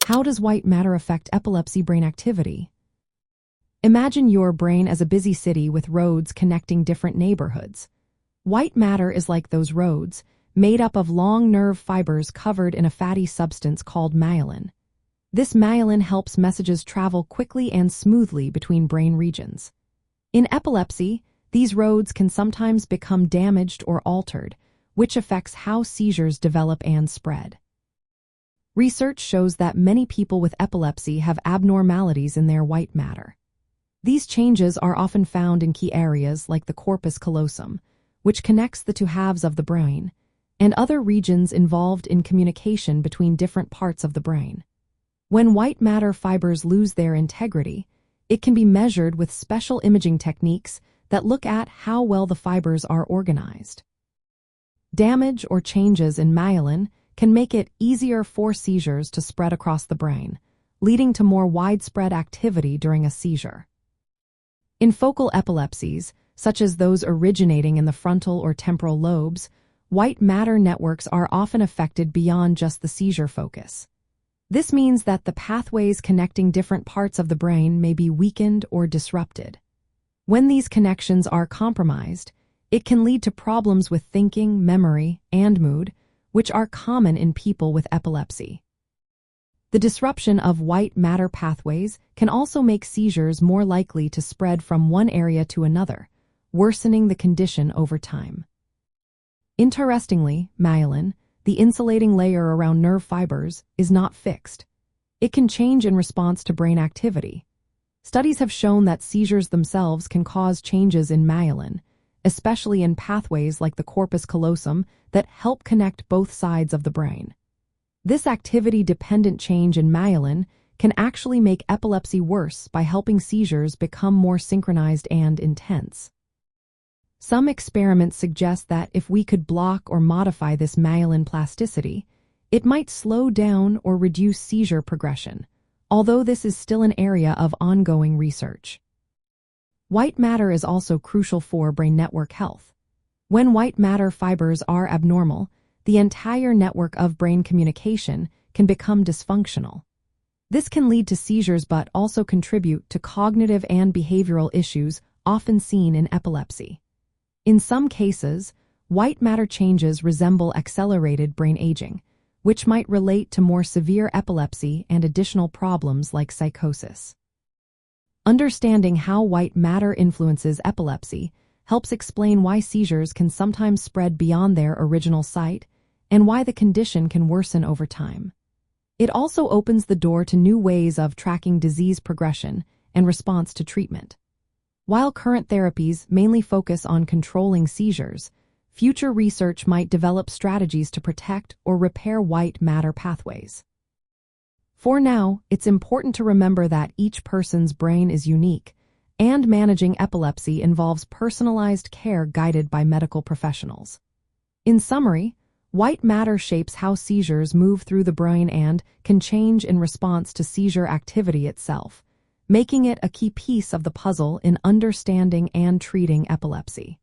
How does white matter affect epilepsy brain activity? Imagine your brain as a busy city with roads connecting different neighborhoods. White matter is like those roads, made up of long nerve fibers covered in a fatty substance called myelin. This myelin helps messages travel quickly and smoothly between brain regions. In epilepsy, these roads can sometimes become damaged or altered, which affects how seizures develop and spread. Research shows that many people with epilepsy have abnormalities in their white matter. These changes are often found in key areas like the corpus callosum, which connects the two halves of the brain, and other regions involved in communication between different parts of the brain. When white matter fibers lose their integrity, it can be measured with special imaging techniques that look at how well the fibers are organized. Damage or changes in myelin can make it easier for seizures to spread across the brain, leading to more widespread activity during a seizure. In focal epilepsies, such as those originating in the frontal or temporal lobes, white matter networks are often affected beyond just the seizure focus. This means that the pathways connecting different parts of the brain may be weakened or disrupted. When these connections are compromised, it can lead to problems with thinking, memory, and mood, which are common in people with epilepsy. The disruption of white matter pathways can also make seizures more likely to spread from one area to another, worsening the condition over time. Interestingly, myelin, the insulating layer around nerve fibers, is not fixed. It can change in response to brain activity. Studies have shown that seizures themselves can cause changes in myelin, especially in pathways like the corpus callosum that help connect both sides of the brain. This activity-dependent change in myelin can actually make epilepsy worse by helping seizures become more synchronized and intense. Some experiments suggest that if we could block or modify this myelin plasticity, it might slow down or reduce seizure progression, although this is still an area of ongoing research. White matter is also crucial for brain network health. When white matter fibers are abnormal, the entire network of brain communication can become dysfunctional. This can lead to seizures but also contribute to cognitive and behavioral issues often seen in epilepsy. In some cases, white matter changes resemble accelerated brain aging, which might relate to more severe epilepsy and additional problems like psychosis. Understanding how white matter influences epilepsy helps explain why seizures can sometimes spread beyond their original site and why the condition can worsen over time. It also opens the door to new ways of tracking disease progression and response to treatment. While current therapies mainly focus on controlling seizures, future research might develop strategies to protect or repair white matter pathways. For now, it's important to remember that each person's brain is unique, and managing epilepsy involves personalized care guided by medical professionals. In summary, white matter shapes how seizures move through the brain and can change in response to seizure activity itself, making it a key piece of the puzzle in understanding and treating epilepsy.